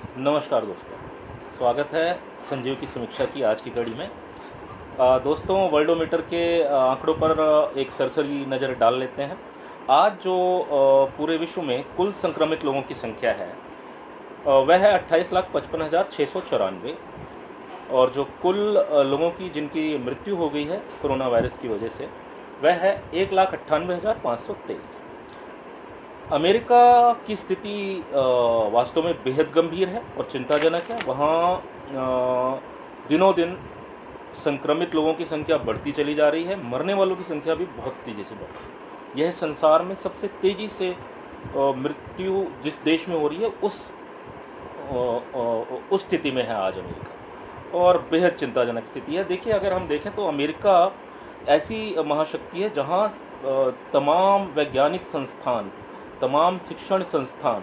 नमस्कार दोस्तों, स्वागत है संजीव की समीक्षा की आज की कड़ी में। दोस्तों, वर्ल्डोमीटर के आंकड़ों पर एक सरसरी नज़र डाल लेते हैं। आज जो पूरे विश्व में कुल संक्रमित लोगों की संख्या है वह है 28,55,694, और जो कुल लोगों की जिनकी मृत्यु हो गई है कोरोना वायरस की वजह से वह है 1,98,523। अमेरिका की स्थिति वास्तव में बेहद गंभीर है और चिंताजनक है। वहाँ दिनों दिन संक्रमित लोगों की संख्या बढ़ती चली जा रही है, मरने वालों की संख्या भी बहुत तेज़ी से बढ़ रही है। यह संसार में सबसे तेज़ी से मृत्यु जिस देश में हो रही है उस स्थिति में है आज अमेरिका, और बेहद चिंताजनक स्थिति है। देखिए, अगर हम देखें तो अमेरिका ऐसी महाशक्ति है जहाँ तमाम वैज्ञानिक संस्थान, तमाम शिक्षण संस्थान,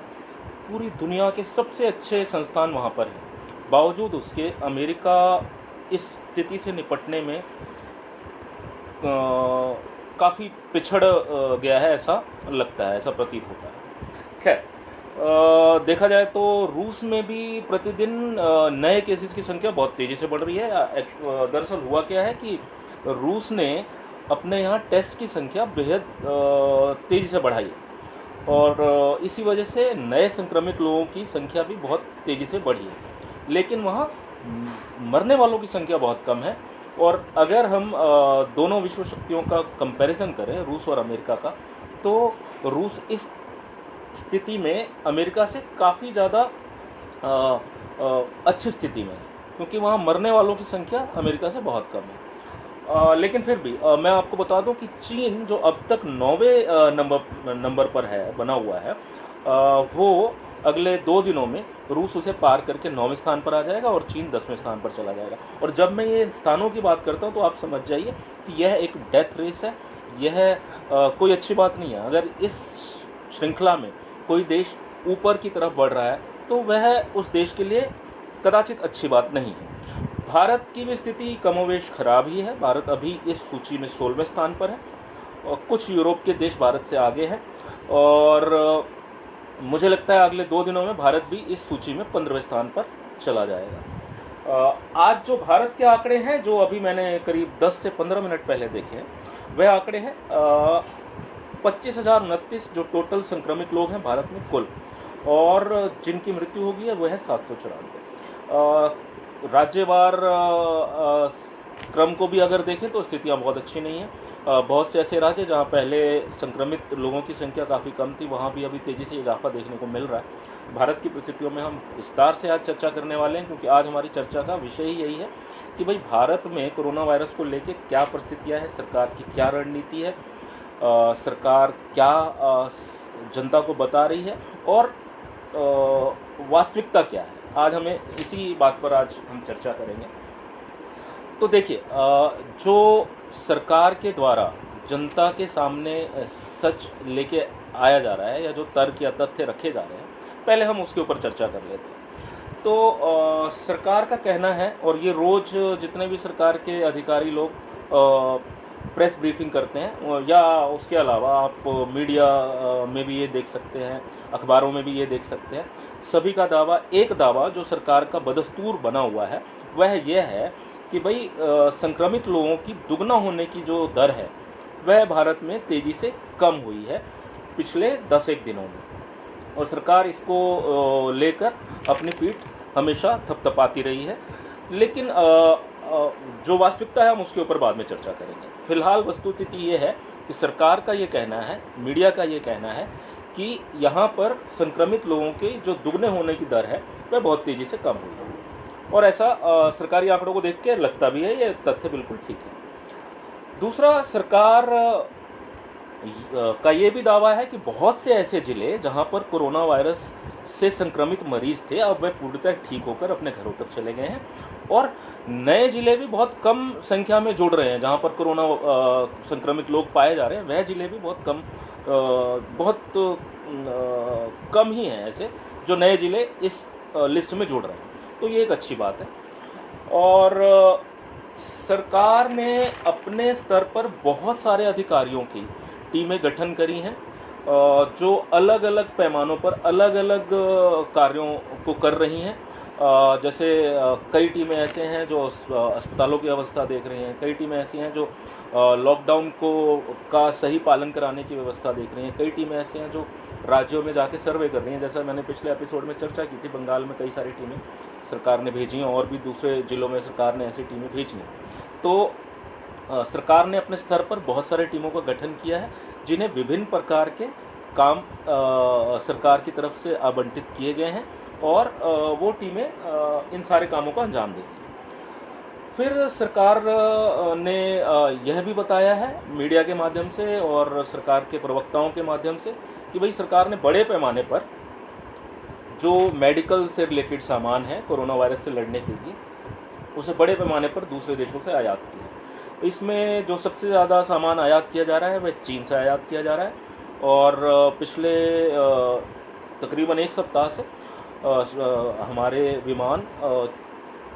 पूरी दुनिया के सबसे अच्छे संस्थान वहाँ पर हैं। बावजूद उसके अमेरिका इस स्थिति से निपटने में काफ़ी पिछड़ गया है, ऐसा लगता है, ऐसा प्रतीत होता है। खैर, देखा जाए तो रूस में भी प्रतिदिन नए केसेस की संख्या बहुत तेज़ी से बढ़ रही है। दरअसल हुआ क्या है कि रूस ने अपने यहाँ टेस्ट की संख्या बेहद तेज़ी से बढ़ाई है, और इसी वजह से नए संक्रमित लोगों की संख्या भी बहुत तेज़ी से बढ़ी है, लेकिन वहाँ मरने वालों की संख्या बहुत कम है। और अगर हम दोनों विश्व शक्तियों का कंपैरिजन करें, रूस और अमेरिका का, तो रूस इस स्थिति में अमेरिका से काफ़ी ज़्यादा अच्छी स्थिति में है, क्योंकि वहाँ मरने वालों की संख्या अमेरिका से बहुत कम है। लेकिन फिर भी मैं आपको बता दूं कि चीन, जो अब तक 9वें नंबर पर है, बना हुआ है, वो अगले 2 दिनों में रूस उसे पार करके 9वें स्थान पर आ जाएगा और चीन 10वें स्थान पर चला जाएगा। और जब मैं ये स्थानों की बात करता हूँ तो आप समझ जाइए कि यह एक डेथ रेस है। यह कोई अच्छी बात नहीं है। अगर इस श्रृंखला में कोई देश ऊपर की तरफ बढ़ रहा है तो वह उस देश के लिए कदाचित अच्छी बात नहीं है। भारत की भी स्थिति कमोवेश खराब ही है। भारत अभी इस सूची में 16वें स्थान पर है, और कुछ यूरोप के देश भारत से आगे हैं, और मुझे लगता है अगले 2 दिनों में भारत भी इस सूची में 15वें स्थान पर चला जाएगा। आज जो भारत के आंकड़े हैं, जो अभी मैंने करीब 10 से 15 मिनट पहले देखे हैं, वह आंकड़े हैं 25,029 जो टोटल संक्रमित लोग हैं भारत में कुल, और जिनकी मृत्यु हो गई है वह है 794। राज्यवार क्रम को भी अगर देखें तो स्थितियां बहुत अच्छी नहीं हैं। बहुत से ऐसे राज्य जहां पहले संक्रमित लोगों की संख्या काफ़ी कम थी, वहां भी अभी तेज़ी से इजाफा देखने को मिल रहा है। भारत की परिस्थितियों में हम विस्तार से आज चर्चा करने वाले हैं, क्योंकि आज हमारी चर्चा का विषय ही यही है कि भाई भारत में कोरोना वायरस को लेकर क्या परिस्थितियाँ हैं, सरकार की क्या रणनीति है, सरकार क्या जनता को बता रही है, और वास्तविकता क्या है। आज हमें इसी बात पर आज हम चर्चा करेंगे। तो देखिए, जो सरकार के द्वारा जनता के सामने सच लेके आया जा रहा है, या जो तर्क या तथ्य रखे जा रहे हैं, पहले हम उसके ऊपर चर्चा कर लेते हैं। तो सरकार का कहना है, और ये रोज़ जितने भी सरकार के अधिकारी लोग प्रेस ब्रीफिंग करते हैं, या उसके अलावा आप मीडिया में भी ये देख सकते हैं, अखबारों में भी ये देख सकते हैं, सभी का एक दावा जो सरकार का बदस्तूर बना हुआ है वह यह है कि भाई संक्रमित लोगों की दुगना होने की जो दर है वह भारत में तेज़ी से कम हुई है पिछले 10-1 दिनों में, और सरकार इसको लेकर अपनी पीठ हमेशा थपथपाती रही है। लेकिन जो वास्तविकता है हम उसके ऊपर बाद में चर्चा करेंगे। फिलहाल वस्तुस्थिति ये है कि सरकार का ये कहना है, मीडिया का ये कहना है कि यहाँ पर संक्रमित लोगों के जो दुगने होने की दर है वह बहुत तेज़ी से कम हुई है, और ऐसा सरकारी आंकड़ों को देख के लगता भी है। ये तथ्य बिल्कुल ठीक है। दूसरा, सरकार का ये भी दावा है कि बहुत से ऐसे जिले जहाँ पर कोरोना वायरस से संक्रमित मरीज थे, अब वह पूर्णतः ठीक होकर अपने घरों तक चले गए हैं, और नए जिले भी बहुत कम संख्या में जुड़ रहे हैं। जहाँ पर कोरोना संक्रमित लोग पाए जा रहे हैं वह जिले भी बहुत कम ही हैं ऐसे जो नए जिले इस लिस्ट में जुड़ रहे हैं। तो ये एक अच्छी बात है। और सरकार ने अपने स्तर पर बहुत सारे अधिकारियों की टीमें गठन करी हैं, जो अलग अलग पैमानों पर अलग अलग कार्यों को कर रही हैं। जैसे कई टीमें ऐसे हैं जो अस्पतालों की अवस्था देख रही हैं, कई टीमें ऐसी हैं जो लॉकडाउन का सही पालन कराने की व्यवस्था देख रही हैं, कई टीमें ऐसी हैं जो राज्यों में जाके सर्वे कर रही हैं। जैसा मैंने पिछले एपिसोड में चर्चा की थी, बंगाल में कई सारी टीमें सरकार ने भेजी हैं और भी दूसरे जिलों में सरकार ने ऐसी टीमें भेजी हैं। तो सरकार ने अपने स्तर पर बहुत सारे टीमों का गठन किया है जिन्हें विभिन्न प्रकार के काम सरकार की तरफ से आवंटित किए गए हैं और वो टीमें इन सारे कामों को अंजाम देंगी। फिर सरकार ने यह भी बताया है मीडिया के माध्यम से और सरकार के प्रवक्ताओं के माध्यम से कि भाई सरकार ने बड़े पैमाने पर जो मेडिकल से रिलेटेड सामान है कोरोना वायरस से लड़ने के लिए, उसे बड़े पैमाने पर दूसरे देशों से आयात किया। इसमें जो सबसे ज़्यादा सामान आयात किया जा रहा है वह चीन से आयात किया जा रहा है और पिछले तकरीबन एक सप्ताह से हमारे विमान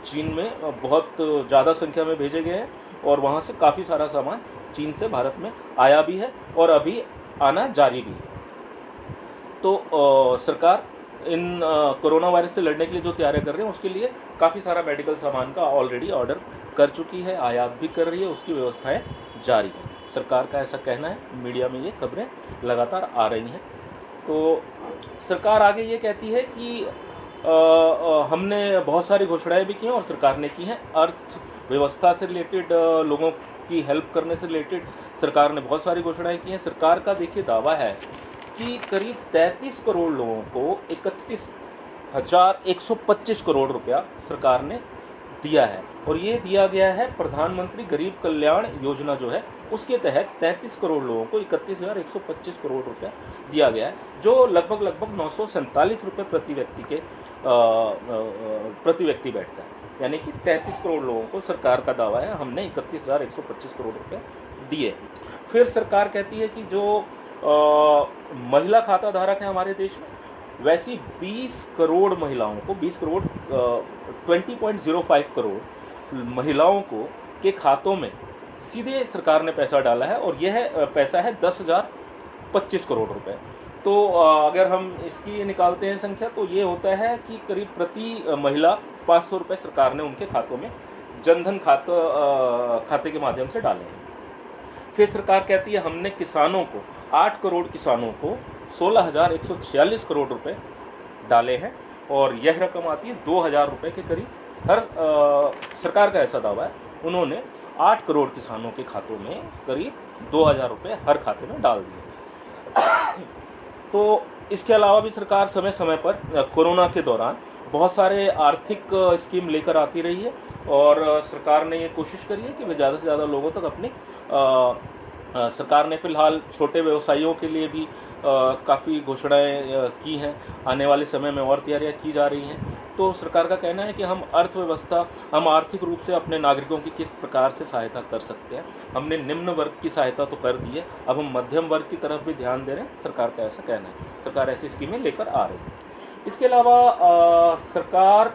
चीन में बहुत ज़्यादा संख्या में भेजे गए हैं और वहाँ से काफ़ी सारा सामान चीन से भारत में आया भी है और अभी आना जारी भी है। तो सरकार इन कोरोना वायरस से लड़ने के लिए जो तैयारियां कर रहे हैं उसके लिए काफ़ी सारा मेडिकल सामान का ऑलरेडी ऑर्डर कर चुकी है, आयात भी कर रही है, उसकी व्यवस्थाएं जारी हैं। सरकार का ऐसा कहना है, मीडिया में ये खबरें लगातार आ रही हैं। तो सरकार आगे ये कहती है कि हमने बहुत सारी घोषणाएं भी की हैं और सरकार ने की हैं। अर्थव्यवस्था से रिलेटेड, लोगों की हेल्प करने से रिलेटेड सरकार ने बहुत सारी घोषणाएं की हैं। सरकार का देखिए दावा है कि करीब 33 करोड़ लोगों को 31,125 करोड़ रुपया सरकार ने दिया है और ये दिया गया है प्रधानमंत्री गरीब कल्याण योजना जो है उसके तहत 33 करोड़ लोगों को 31,125 करोड़ रुपया दिया गया है, जो लगभग 947 रुपये प्रति व्यक्ति बैठता है। यानी कि 33 करोड़ लोगों को सरकार का दावा है हमने 31,125 करोड़ रुपये दिए। फिर सरकार कहती है कि जो महिला खाता धारक है हमारे देश में, वैसी 20 करोड़ महिलाओं को 20.05 करोड़ महिलाओं को के खातों में सीधे सरकार ने पैसा डाला है और यह पैसा है 10,025 करोड़ रुपए। तो अगर हम इसकी निकालते हैं संख्या तो ये होता है कि करीब प्रति महिला 500 रुपये सरकार ने उनके खातों में जनधन खाते के माध्यम से डाले हैं। फिर सरकार कहती है हमने किसानों को 8 करोड़ किसानों को 16,146 करोड़ रुपए डाले हैं और यह रकम आती है 2,000 रुपये के करीब हर सरकार का ऐसा दावा है। उन्होंने 8 करोड़ किसानों के खातों में करीब 2,000 रुपये हर खाते में डाल दिए। तो इसके अलावा भी सरकार समय समय पर कोरोना के दौरान बहुत सारे आर्थिक स्कीम लेकर आती रही है और सरकार ने ये कोशिश करी है कि वे ज़्यादा से ज़्यादा लोगों तक अपनी सरकार ने फिलहाल छोटे व्यवसायियों के लिए भी काफ़ी घोषणाएं की हैं। आने वाले समय में और तैयारियां की जा रही हैं। तो सरकार का कहना है कि हम आर्थिक रूप से अपने नागरिकों की किस प्रकार से सहायता कर सकते हैं। हमने निम्न वर्ग की सहायता तो कर दी है, अब हम मध्यम वर्ग की तरफ भी ध्यान दे रहे हैं, सरकार का ऐसा कहना है। सरकार ऐसी स्कीमें लेकर आ रही है। इसके अलावा सरकार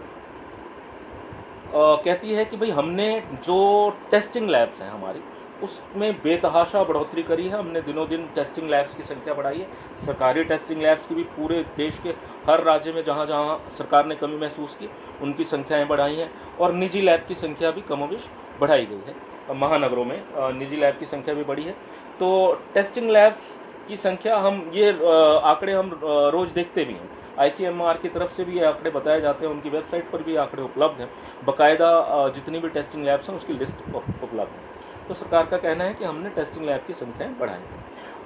कहती है कि भाई हमने जो टेस्टिंग लैब्स हैं हमारी उसमें बेतहाशा बढ़ोतरी करी है। हमने दिनों दिन टेस्टिंग लैब्स की संख्या बढ़ाई है। सरकारी टेस्टिंग लैब्स की भी पूरे देश के हर राज्य में जहाँ जहाँ सरकार ने कमी महसूस की उनकी संख्याएं बढ़ाई हैं और निजी लैब की संख्या भी कमोबेश बढ़ाई गई है। महानगरों में निजी लैब की संख्या भी बढ़ी है। तो टेस्टिंग लैब्स की संख्या ये आंकड़े हम रोज़ देखते भी हैं। ICMR की तरफ से भी ये आंकड़े बताए जाते हैं, उनकी वेबसाइट पर भी आंकड़े उपलब्ध हैं। बाकायदा जितनी भी टेस्टिंग लैब्स हैं उसकी लिस्ट उपलब्ध है। तो सरकार का कहना है कि हमने टेस्टिंग लैब की संख्याएं बढ़ाई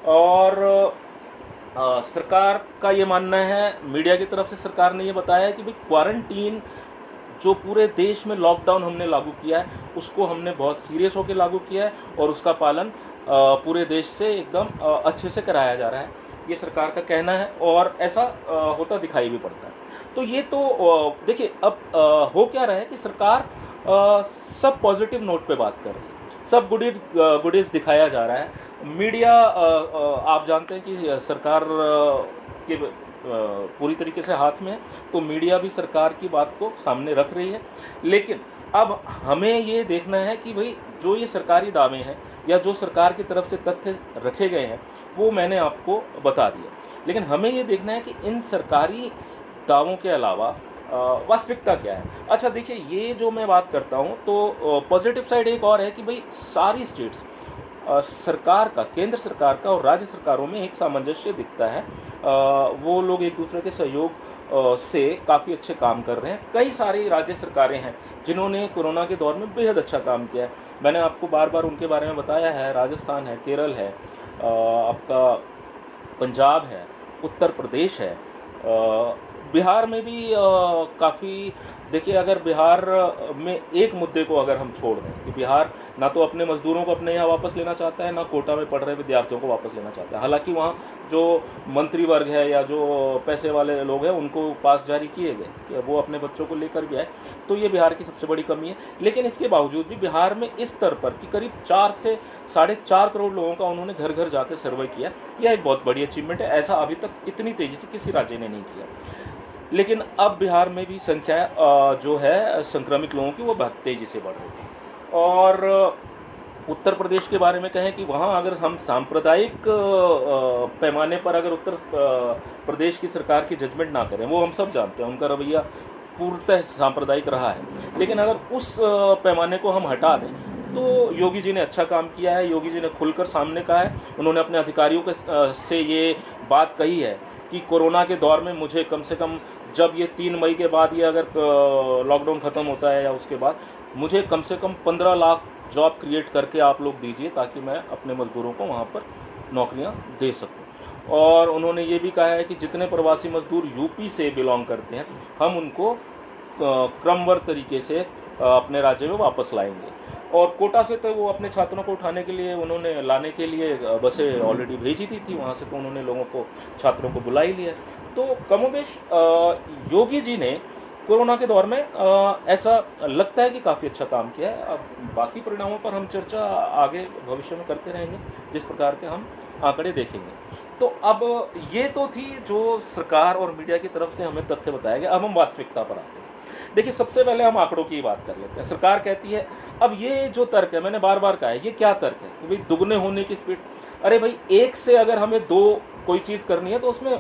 और सरकार का ये मानना है, मीडिया की तरफ से सरकार ने ये बताया है कि भाई क्वारंटीन जो पूरे देश में लॉकडाउन हमने लागू किया है उसको हमने बहुत सीरियस होकर लागू किया है और उसका पालन पूरे देश से एकदम अच्छे से कराया जा रहा है, ये सरकार का कहना है और ऐसा होता दिखाई भी पड़ता है। तो ये तो देखिए अब हो क्या रहा है कि सरकार सब पॉजिटिव नोट पे बात कर रही है, सब गुडीज दिखाया जा रहा है। मीडिया आप जानते हैं कि सरकार के पूरी तरीके से हाथ में है, तो मीडिया भी सरकार की बात को सामने रख रही है। लेकिन अब हमें ये देखना है कि भाई जो ये सरकारी दावे हैं या जो सरकार की तरफ से तथ्य रखे गए हैं वो मैंने आपको बता दिया। लेकिन हमें ये देखना है कि इन सरकारी दावों के अलावा वास्तविकता क्या है। अच्छा देखिए, ये जो मैं बात करता हूँ तो पॉजिटिव साइड एक और है कि भाई सारी स्टेट्स सरकार का, केंद्र सरकार का और राज्य सरकारों में एक सामंजस्य दिखता है। वो लोग एक दूसरे के सहयोग से काफ़ी अच्छे काम कर रहे हैं। कई सारी राज्य सरकारें हैं जिन्होंने कोरोना के दौर में बेहद अच्छा काम किया है। मैंने आपको बार बार उनके बारे में बताया है। राजस्थान है, केरल है, आपका पंजाब है, उत्तर प्रदेश है, बिहार में भी काफ़ी। देखिए, अगर बिहार में एक मुद्दे को अगर हम छोड़ दें कि बिहार ना तो अपने मजदूरों को अपने यहाँ वापस लेना चाहता है, ना कोटा में पढ़ रहे विद्यार्थियों को वापस लेना चाहता है। हालांकि वहाँ जो मंत्री वर्ग है या जो पैसे वाले लोग हैं उनको पास जारी किए गए कि वो अपने बच्चों को लेकर भी आए, तो ये बिहार की सबसे बड़ी कमी है। लेकिन इसके बावजूद भी बिहार में इस स्तर पर कि करीब 4 से 4.5 करोड़ लोगों का उन्होंने घर घर जाकर सर्वे किया, यह एक बहुत बड़ी अचीवमेंट है। ऐसा अभी तक इतनी तेज़ी से किसी राज्य ने नहीं किया। लेकिन अब बिहार में भी संख्या जो है संक्रमित लोगों की वो बहुत तेज़ी से बढ़ रही है। और उत्तर प्रदेश के बारे में कहें कि वहाँ अगर हम सांप्रदायिक पैमाने पर अगर उत्तर प्रदेश की सरकार की जजमेंट ना करें, वो हम सब जानते हैं उनका रवैया पूर्णतः सांप्रदायिक रहा है, लेकिन अगर उस पैमाने को हम हटा दें तो योगी जी ने अच्छा काम किया है। योगी जी ने खुलकर सामने कहा है, उन्होंने अपने अधिकारियों से ये बात कही है कि कोरोना के दौर में मुझे कम से कम, जब ये 3 मई के बाद ये अगर लॉकडाउन ख़त्म होता है या उसके बाद, मुझे कम से कम 15 लाख जॉब क्रिएट करके आप लोग दीजिए ताकि मैं अपने मज़दूरों को वहाँ पर नौकरियाँ दे सकूँ। और उन्होंने ये भी कहा है कि जितने प्रवासी मजदूर यूपी से बिलोंग करते हैं हम उनको क्रमबद्ध तरीके से अपने राज्य में वापस लाएंगे। और कोटा से तो वो अपने छात्रों को उठाने के लिए, उन्होंने लाने के लिए बसें ऑलरेडी भेजी थी वहाँ से, तो उन्होंने लोगों को, छात्रों को बुला ही लिया। तो कमोबेश योगी जी ने कोरोना के दौर में ऐसा लगता है कि काफ़ी अच्छा काम किया है। अब बाकी परिणामों पर हम चर्चा आगे भविष्य में करते रहेंगे जिस प्रकार के हम आंकड़े देखेंगे। तो अब ये तो थी जो सरकार और मीडिया की तरफ से हमें तथ्य बताया गया। अब हम वास्तविकता पर आते हैं। देखिए, सबसे पहले हम आंकड़ों की बात कर लेते हैं। सरकार कहती है, अब ये जो तर्क है, मैंने बार बार कहा है, ये क्या तर्क है कि भाई दुगने होने की स्पीड। अरे भाई, 1 से अगर हमें 2 कोई चीज़ करनी है तो उसमें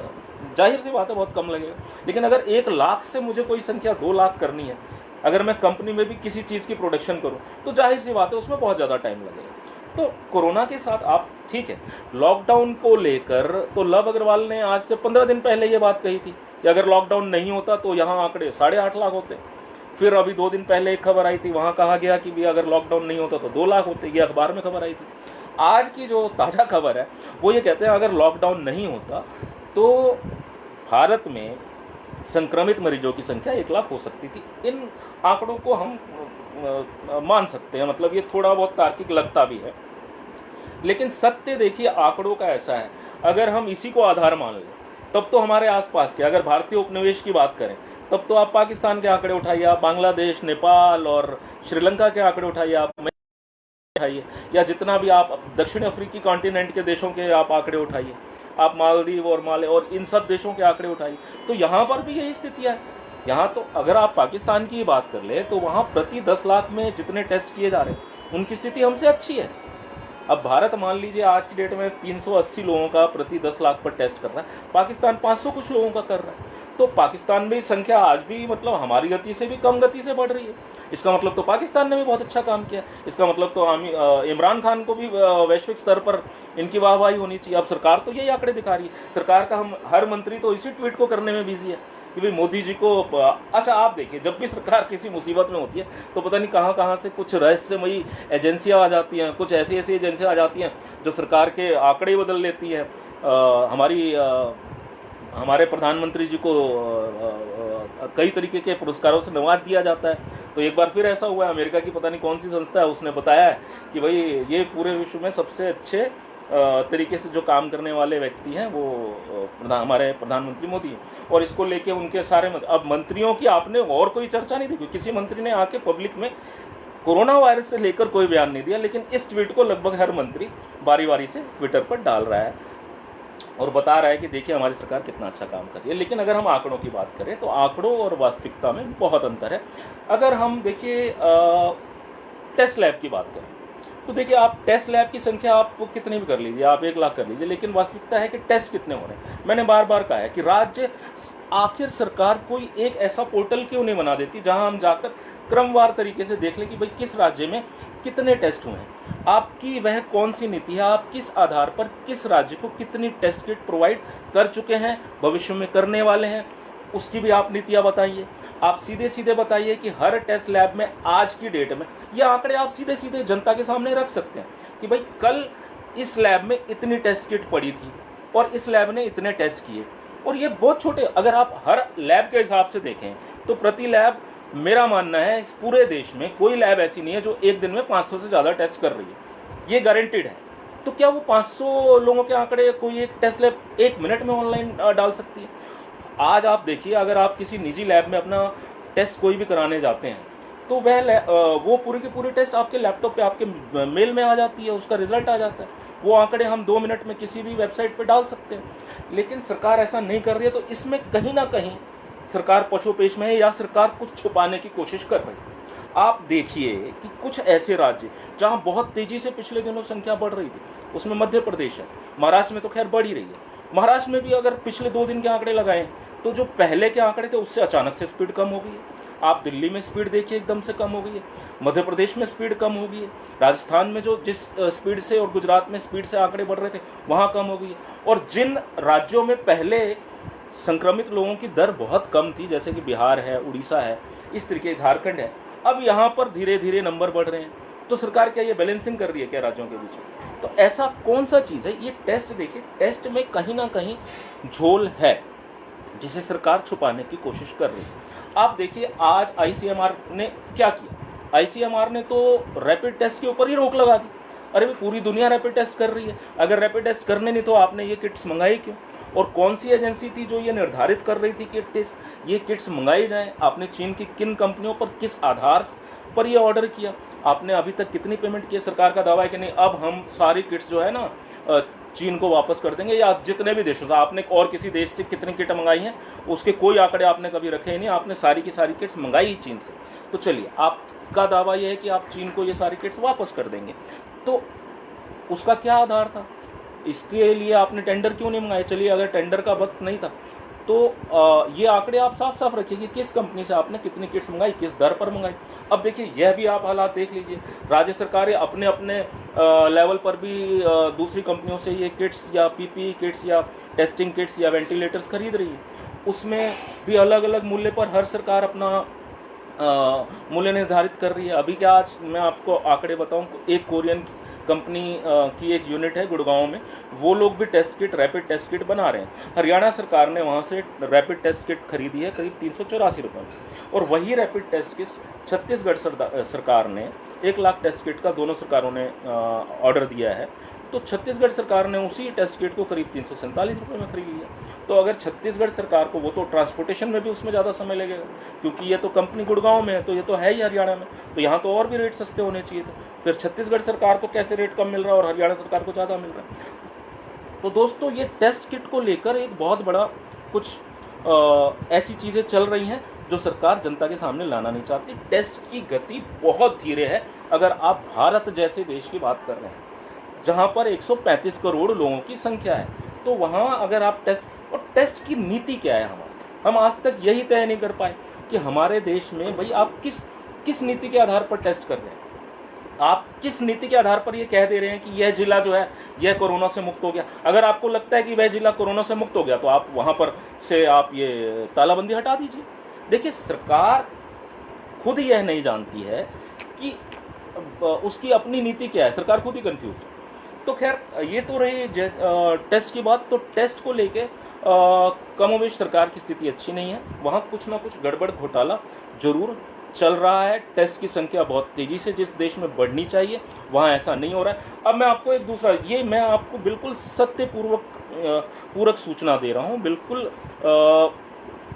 जाहिर सी बात है बहुत कम लगेगा। लेकिन अगर 1 लाख से मुझे कोई संख्या 2 लाख करनी है, अगर मैं कंपनी में भी किसी चीज़ की प्रोडक्शन करूं, तो जाहिर सी बात है उसमें बहुत ज़्यादा टाइम लगेगा। तो कोरोना के साथ आप, ठीक है, लॉकडाउन को लेकर तो लव अग्रवाल ने आज से 15 दिन पहले ये बात कही थी कि अगर लॉकडाउन नहीं होता तो यहाँ आंकड़े 8.5 लाख होते। फिर अभी 2 दिन पहले एक खबर आई थी, वहाँ कहा गया कि भी अगर लॉकडाउन नहीं होता तो 2 लाख होते। ये अखबार में खबर आई थी। आज की जो ताज़ा खबर है वो ये कहते हैं अगर लॉकडाउन नहीं होता तो भारत में संक्रमित मरीजों की संख्या 1 लाख हो सकती थी। इन आंकड़ों को हम मान सकते हैं, मतलब ये थोड़ा बहुत तार्किक लगता भी है। लेकिन सत्य देखिए आंकड़ों का ऐसा है, अगर हम इसी को आधार मान लें तब तो हमारे आसपास के, अगर भारतीय उपनिवेश की बात करें तब तो आप पाकिस्तान के आंकड़े उठाइए, आप बांग्लादेश, नेपाल और श्रीलंका के आंकड़े उठाइए, आप उठाइए, या जितना भी आप दक्षिण अफ्रीकी कॉन्टिनेंट के देशों के आप आंकड़े उठाइए, आप मालदीव और माले और इन सब देशों के आंकड़े उठाइए, तो यहाँ पर भी यही स्थिति है। यहाँ तो अगर आप पाकिस्तान की बात कर ले तो वहाँ प्रति 10 लाख में जितने टेस्ट किए जा रहे हैं उनकी स्थिति हमसे अच्छी है। अब भारत मान लीजिए आज की डेट में 380 लोगों का प्रति 10 लाख पर टेस्ट कर रहा है, पाकिस्तान 500 कुछ लोगों का कर रहा है। तो पाकिस्तान में संख्या आज भी मतलब हमारी गति से भी कम गति से बढ़ रही है। इसका मतलब तो पाकिस्तान ने भी बहुत अच्छा काम किया। इसका मतलब तो इमरान खान को भी वैश्विक स्तर पर इनकी वाहवाही होनी चाहिए। अब सरकार तो यही आंकड़े दिखा रही है। सरकार का हम हर मंत्री तो इसी ट्वीट को करने में बिजी है कि भाई मोदी जी को, अच्छा आप देखिए, जब भी सरकार किसी मुसीबत में होती है तो पता नहीं कहाँ कहाँ से कुछ रहस्यमयी एजेंसियाँ आ जाती हैं, कुछ ऐसी ऐसी एजेंसियाँ आ जाती हैं जो सरकार के आंकड़े बदल लेती है। हमारे प्रधानमंत्री जी को कई तरीके के पुरस्कारों से नवाज दिया जाता है। तो एक बार फिर ऐसा हुआ है, अमेरिका की पता नहीं कौन सी संस्था है, उसने बताया है कि भाई ये पूरे विश्व में सबसे अच्छे तरीके से जो काम करने वाले व्यक्ति हैं वो हमारे प्रधानमंत्री मोदी हैं। और इसको लेके उनके सारे अब मंत्रियों की आपने और कोई चर्चा नहीं देखी, किसी मंत्री ने आके पब्लिक में कोरोना वायरस से लेकर कोई बयान नहीं दिया। लेकिन इस ट्वीट को लगभग हर मंत्री बारी बारी से ट्विटर पर डाल रहा है और बता रहा है कि देखिए हमारी सरकार कितना अच्छा काम कर रही है। लेकिन अगर हम आंकड़ों की बात करें तो आंकड़ों और वास्तविकता में बहुत अंतर है। अगर हम देखिए टेस्ट लैब की बात करें तो देखिए, आप टेस्ट लैब की संख्या आप कितनी भी कर लीजिए, आप 1 लाख कर लीजिए, लेकिन वास्तविकता है कि टेस्ट कितने हो रहे हैं। मैंने बार बार कहा है कि राज्य, आखिर सरकार कोई एक ऐसा पोर्टल क्यों नहीं बना देती जहां हम जाकर क्रमवार तरीके से देख लें कि भाई किस राज्य में कितने टेस्ट हुए हैं, आपकी वह कौन सी नीति है, आप किस आधार पर किस राज्य को कितनी टेस्ट किट प्रोवाइड कर चुके हैं, भविष्य में करने वाले हैं, उसकी भी आप नीतियां बताइए। आप सीधे सीधे बताइए कि हर टेस्ट लैब में आज की डेट में, ये आंकड़े आप सीधे सीधे जनता के सामने रख सकते हैं कि भाई कल इस लैब में इतनी टेस्ट किट पड़ी थी और इस लैब ने इतने टेस्ट किए। और ये बहुत छोटे, अगर आप हर लैब के हिसाब से देखें तो प्रति लैब, मेरा मानना है इस पूरे देश में कोई लैब ऐसी नहीं है जो एक दिन में 500 से ज़्यादा टेस्ट कर रही है, ये गारंटीड है। तो क्या वो 500 लोगों के आंकड़े कोई एक टेस्ट लैब 1 मिनट में ऑनलाइन डाल सकती है? आज आप देखिए, अगर आप किसी निजी लैब में अपना टेस्ट कोई भी कराने जाते हैं तो वो पूरी की पूरी टेस्ट आपके लैपटॉप पे, आपके मेल में आ जाती है, उसका रिजल्ट आ जाता है। वो आंकड़े हम 2 मिनट में किसी भी वेबसाइट पे डाल सकते हैं, लेकिन सरकार ऐसा नहीं कर रही है। तो इसमें कहीं ना कहीं सरकार पछोपेश में है या सरकार कुछ छुपाने की कोशिश कर रही है। आप देखिए कि कुछ ऐसे राज्य जहां बहुत तेजी से पिछले दिनों संख्या बढ़ रही थी, उसमें मध्य प्रदेश है, महाराष्ट्र में तो खैर बढ़ ही रही है। महाराष्ट्र में भी अगर पिछले 2 दिन के आंकड़े लगाएं तो जो पहले के आंकड़े थे उससे अचानक से स्पीड कम हो गई है। आप दिल्ली में स्पीड देखिए, एकदम से कम हो गई है। मध्य प्रदेश में स्पीड कम हो गई है। राजस्थान में जो जिस स्पीड से और गुजरात में स्पीड से आंकड़े बढ़ रहे थे वहां कम हो गई है। और जिन राज्यों में पहले संक्रमित लोगों की दर बहुत कम थी, जैसे कि बिहार है, उड़ीसा है, इस तरीके झारखंड है, अब यहाँ पर धीरे धीरे नंबर बढ़ रहे हैं। तो सरकार क्या ये बैलेंसिंग कर रही है क्या राज्यों के बीच में? तो ऐसा कौन सा चीज़ है? ये टेस्ट देखिए, टेस्ट में कहीं ना कहीं झोल है जिसे सरकार छुपाने की कोशिश कर रही है। आप देखिए, आज आईसीएमआर ने क्या किया। आईसीएमआर ने तो रैपिड टेस्ट के ऊपर ही रोक लगा दी। अरे भाई, पूरी दुनिया रैपिड टेस्ट कर रही है, अगर रैपिड टेस्ट करने नहीं तो आपने ये किट्स मंगाई क्यों? और कौन सी एजेंसी थी जो ये निर्धारित कर रही थी कि ये किट्स मंगाई जाएं? आपने चीन की किन कंपनियों पर, किस आधार पर ये ऑर्डर किया? आपने अभी तक कितनी पेमेंट की? सरकार का दावा है कि नहीं, अब हम सारी किट्स जो है ना चीन को वापस कर देंगे, या जितने भी देशों से आपने और किसी देश से कितनी किट मंगाई हैं उसके कोई आंकड़े आपने कभी रखे ही नहीं, आपने सारी की सारी किट्स मंगाई ही चीन से। तो चलिए, आपका दावा यह है कि आप चीन को ये सारी किट्स वापस कर देंगे, तो उसका क्या आधार था? इसके लिए आपने टेंडर क्यों नहीं मंगाए? चलिए, अगर टेंडर का वक्त नहीं था तो ये आंकड़े आप साफ साफ रखिए कि किस कंपनी से आपने कितनी किट्स मंगाई, किस दर पर मंगाई। अब देखिए, यह भी आप हालात देख लीजिए, राज्य सरकारें अपने अपने लेवल पर भी दूसरी कंपनियों से ये किट्स या पीपीई किट्स या टेस्टिंग किट्स या वेंटिलेटर्स खरीद रही है। उसमें भी अलग अलग मूल्य पर हर सरकार अपना मूल्य निर्धारित कर रही है। अभी क्या, आज मैं आपको आंकड़े बताऊं, एक कोरियन कंपनी की एक यूनिट है गुड़गांव में, वो लोग भी test kit, rapid test kit बना रहे हैं। हरियाणा सरकार ने वहाँ से रैपिड टेस्ट किट खरीदी है करीब 384 रुपये में, और वही रैपिड टेस्ट किट छत्तीसगढ़ सरकार ने 1 लाख टेस्ट किट का, दोनों सरकारों ने ऑर्डर दिया है। तो छत्तीसगढ़ सरकार ने उसी टेस्ट किट को करीब 347 रुपये में खरीद लिया। तो अगर छत्तीसगढ़ सरकार को, वो तो ट्रांसपोर्टेशन में भी उसमें ज़्यादा समय लगेगा, क्योंकि ये तो कंपनी गुड़गांव में है, तो ये तो है ही हरियाणा में, तो यहाँ तो और भी रेट सस्ते होने चाहिए थे। फिर छत्तीसगढ़ सरकार को कैसे रेट कम मिल रहा है और हरियाणा सरकार को ज़्यादा मिल रहा है? तो दोस्तों, ये टेस्ट किट को लेकर एक बहुत बड़ा कुछ ऐसी चीज़ें चल रही हैं जो सरकार जनता के सामने लाना नहीं चाहती। टेस्ट की गति बहुत धीरे है। अगर आप भारत जैसे देश की बात कर रहे हैं जहाँ पर 135 करोड़ लोगों की संख्या है, तो वहाँ अगर आप टेस्ट की नीति क्या है हमारी, हम आज तक यही तय नहीं कर पाए कि हमारे देश में भाई आप किस नीति के आधार पर टेस्ट कर रहे हैं। आप किस नीति के आधार पर ये कह दे रहे हैं कि यह जिला जो है यह कोरोना से मुक्त हो गया? अगर आपको लगता है कि वह जिला कोरोना से मुक्त हो गया तो आप वहाँ पर से आप ये तालाबंदी हटा दीजिए। देखिए, सरकार खुद यह नहीं जानती है कि उसकी अपनी नीति क्या है, सरकार खुद ही कंफ्यूज है। तो खैर, ये तो रही टेस्ट की बात। तो टेस्ट को लेके कमोवेश सरकार की स्थिति अच्छी नहीं है, वहाँ कुछ ना कुछ गड़बड़ घोटाला जरूर चल रहा है। टेस्ट की संख्या बहुत तेजी से जिस देश में बढ़नी चाहिए वहाँ ऐसा नहीं हो रहा है। अब मैं आपको एक दूसरा, ये मैं आपको बिल्कुल पूरक सूचना दे रहा हूँ, बिल्कुल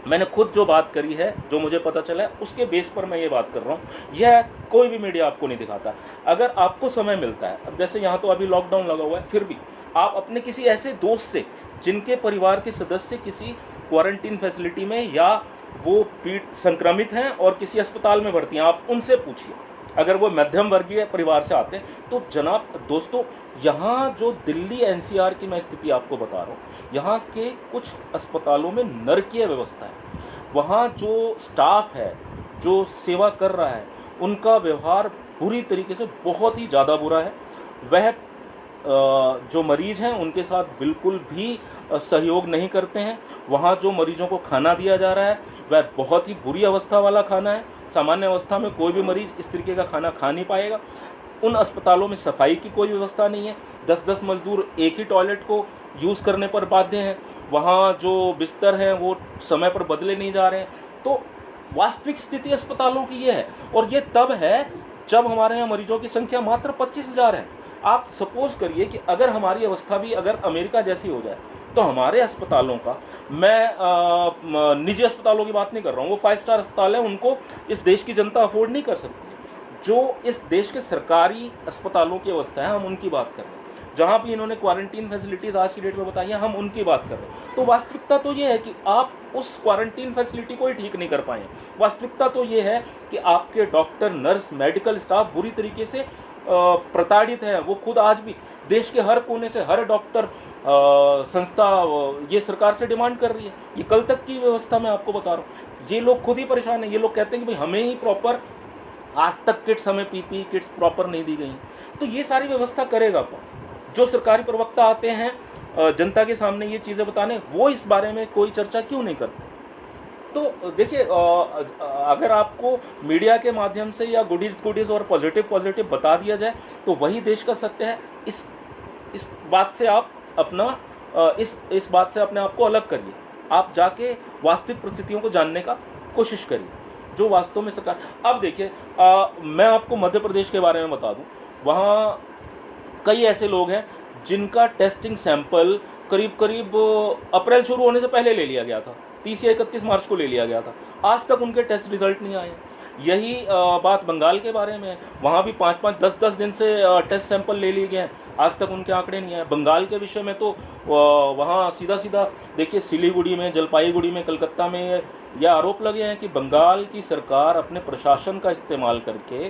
मैंने खुद जो बात करी है, जो मुझे पता चला है, उसके बेस पर मैं ये बात कर रहा हूँ। यह कोई भी मीडिया आपको नहीं दिखाता। अगर आपको समय मिलता है, अब जैसे यहाँ तो अभी लॉकडाउन लगा हुआ है, फिर भी आप अपने किसी ऐसे दोस्त से जिनके परिवार के सदस्य किसी क्वारंटीन फैसिलिटी में या वो संक्रमित हैं और किसी अस्पताल में भर्ती हैं, आप उनसे पूछिए अगर वो मध्यम वर्गीय परिवार से आते हैं। तो जनाब दोस्तों, यहाँ जो दिल्ली एनसीआर की मैं स्थिति आपको बता रहा हूँ, यहाँ के कुछ अस्पतालों में नरकीय व्यवस्था है। वहाँ जो स्टाफ है, जो सेवा कर रहा है, उनका व्यवहार बुरी तरीके से बहुत ही ज़्यादा बुरा है। वह जो मरीज़ हैं उनके साथ बिल्कुल भी सहयोग नहीं करते हैं। वहाँ जो मरीजों को खाना दिया जा रहा है वह बहुत ही बुरी अवस्था वाला खाना है। सामान्य अवस्था में कोई भी मरीज़ इस तरीके का खाना खा नहीं पाएगा। उन अस्पतालों में सफाई की कोई व्यवस्था नहीं है। 10-10 मजदूर एक ही टॉयलेट को यूज़ करने पर बाध्य हैं। वहाँ जो बिस्तर हैं वो समय पर बदले नहीं जा रहे हैं। तो वास्तविक स्थिति अस्पतालों की ये है, और ये तब है जब हमारे यहाँ मरीजों की संख्या मात्र 25,000 है। आप सपोज करिए कि अगर हमारी अवस्था भी अगर अमेरिका जैसी हो जाए, तो हमारे अस्पतालों का, मैं निजी अस्पतालों की बात नहीं कर रहा हूँ, वो 5 स्टार अस्पताल है, उनको इस देश की जनता अफोर्ड नहीं कर सकती। जो इस देश के सरकारी अस्पतालों की अवस्था है, हम उनकी बात कर रहे हैं। जहाँ भी इन्होंने क्वारंटीन फैसिलिटीज़ आज की डेट में बताई है, हम उनकी बात कर रहे हैं। तो वास्तविकता तो ये है कि आप उस क्वारंटीन फैसिलिटी को ही ठीक नहीं कर पाए। वास्तविकता तो ये है कि आपके डॉक्टर, नर्स, मेडिकल स्टाफ बुरी तरीके से प्रताड़ित है। वो खुद आज भी देश के हर कोने से हर डॉक्टर संस्था ये सरकार से डिमांड कर रही है। ये कल तक की व्यवस्था मैं आपको बता रहा हूँ। ये लोग खुद ही परेशान हैं। ये लोग कहते हैं कि भाई हमें ही प्रॉपर आज तक किट्स, हमें पीपी किट्स प्रॉपर नहीं दी गई। तो ये सारी व्यवस्था करेगा कौन? जो सरकारी प्रवक्ता आते हैं जनता के सामने ये चीज़ें बताने, वो इस बारे में कोई चर्चा क्यों नहीं करते? तो देखिए, अगर आपको मीडिया के माध्यम से या गुडीज और पॉजिटिव बता दिया जाए तो वही देश का सत्य है। इस बात से आप अपना इस बात से अपने आप को अलग करिए। आप जाके वास्तविक परिस्थितियों को जानने का कोशिश करिए, जो वास्तव में सरकार। अब देखिए, मैं आपको मध्य प्रदेश के बारे में बता दूं। वहाँ कई ऐसे लोग हैं जिनका टेस्टिंग सैंपल करीब अप्रैल शुरू होने से पहले ले लिया गया था। 30 या 31 मार्च को ले लिया गया था। आज तक उनके टेस्ट रिजल्ट नहीं आए। यही बात बंगाल के बारे में है। वहाँ भी 5-5, 10-10 दिन से टेस्ट सैंपल ले लिए गए हैं, आज तक उनके आंकड़े नहीं आए। बंगाल के विषय में तो वहाँ सीधा देखिए, सिलीगुड़ी में, जलपाईगुड़ी में, कलकत्ता में यह आरोप लगे हैं कि बंगाल की सरकार अपने प्रशासन का इस्तेमाल करके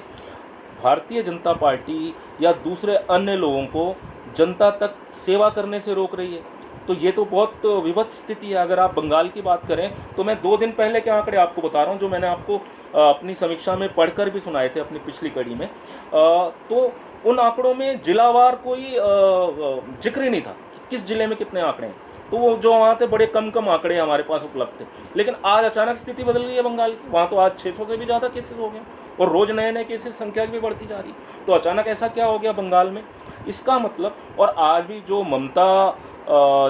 भारतीय जनता पार्टी या दूसरे अन्य लोगों को जनता तक सेवा करने से रोक रही है। तो ये तो बहुत विभत्स स्थिति है। अगर आप बंगाल की बात करें तो मैं 2 दिन पहले के आंकड़े आपको बता रहा हूँ, जो मैंने आपको अपनी समीक्षा में पढ़कर भी सुनाए थे अपनी पिछली कड़ी में। तो उन आंकड़ों में जिलावार कोई जिक्र ही नहीं था कि किस जिले में कितने आंकड़े हैं। तो वो जो वहाँ थे बड़े कम आंकड़े हमारे पास उपलब्ध थे। लेकिन आज अचानक स्थिति बदल गई है बंगाल की। वहाँ तो आज 600 से भी ज़्यादा केसेस हो गए और रोज नए केसेस संख्या भी बढ़ती जा रही है। तो अचानक ऐसा क्या हो गया बंगाल में? इसका मतलब, और आज भी जो ममता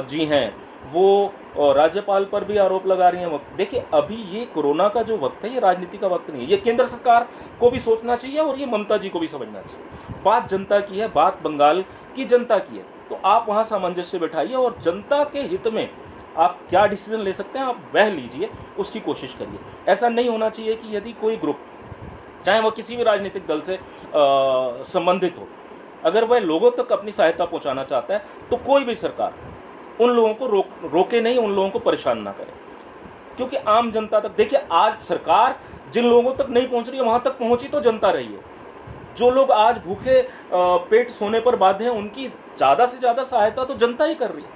जी हैं वो राज्यपाल पर भी आरोप लगा रही हैं। देखिए, अभी ये कोरोना का जो वक्त है, ये राजनीति का वक्त नहीं है। ये केंद्र सरकार को भी सोचना चाहिए और ये ममता जी को भी समझना चाहिए। बात जनता की है, बात बंगाल की जनता की है। तो आप वहाँ सामंजस्य बिठाइए और जनता के हित में आप क्या डिसीजन ले सकते हैं आप वह लीजिए, उसकी कोशिश करिए। ऐसा नहीं होना चाहिए कि यदि कोई ग्रुप, चाहे वो किसी भी राजनीतिक दल से संबंधित हो, अगर वह लोगों तक अपनी सहायता पहुंचाना चाहता है तो कोई भी सरकार उन लोगों को रोके नहीं, उन लोगों को परेशान ना करे। क्योंकि आम जनता तक, देखिए, आज सरकार जिन लोगों तक नहीं पहुंच रही है वहां तक पहुंची तो जनता रही है। जो लोग आज भूखे पेट सोने पर बाध्य हैं, उनकी ज़्यादा से ज़्यादा सहायता तो जनता ही कर रही है,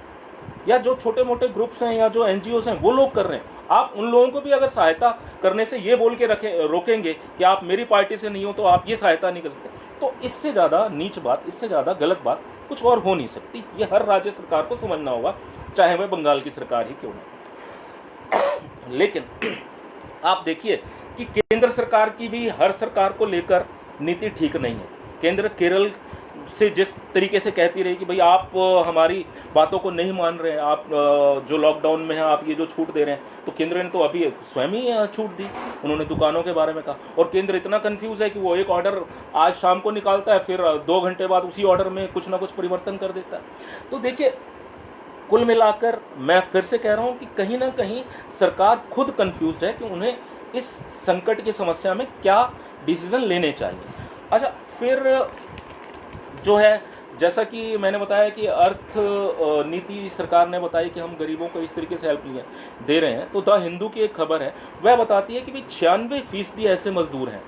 या जो छोटे मोटे ग्रुप्स हैं या जो NGOs हैं वो लोग कर रहे हैं। आप उन लोगों को भी अगर सहायता करने से ये बोल के रोकेंगे कि आप मेरी पार्टी से नहीं हो तो आप ये सहायता नहीं कर सकते, तो इससे ज़्यादा नीच बात, इससे ज़्यादा गलत बात कुछ और हो नहीं सकती। ये हर राज्य सरकार को समझना होगा, चाहे वह बंगाल की सरकार ही क्यों ना। लेकिन आप देखिए कि केंद्र सरकार की भी हर सरकार को लेकर नीति ठीक नहीं है। केंद्र केरल से जिस तरीके से कहती रही कि भाई आप हमारी बातों को नहीं मान रहे हैं, आप जो लॉकडाउन में हैं आप ये जो छूट दे रहे हैं, तो केंद्र ने तो अभी स्वयं ही छूट दी। उन्होंने दुकानों के बारे में कहा, और केंद्र इतना कंफ्यूज है कि वो एक ऑर्डर आज शाम को निकालता है, फिर 2 घंटे बाद उसी ऑर्डर में कुछ ना कुछ परिवर्तन कर देता है। तो देखिए, कुल मिलाकर मैं फिर से कह रहा हूँ कि कहीं ना कहीं सरकार खुद कंफ्यूज है कि उन्हें इस संकट की समस्या में क्या डिसीजन लेने चाहिए। अच्छा, फिर जो है, जैसा कि मैंने बताया कि अर्थ नीति सरकार ने बताई कि हम गरीबों को इस तरीके से हेल्प दे रहे हैं। तो द हिंदू की एक खबर है, वह बताती है कि भाई 96% ऐसे मजदूर हैं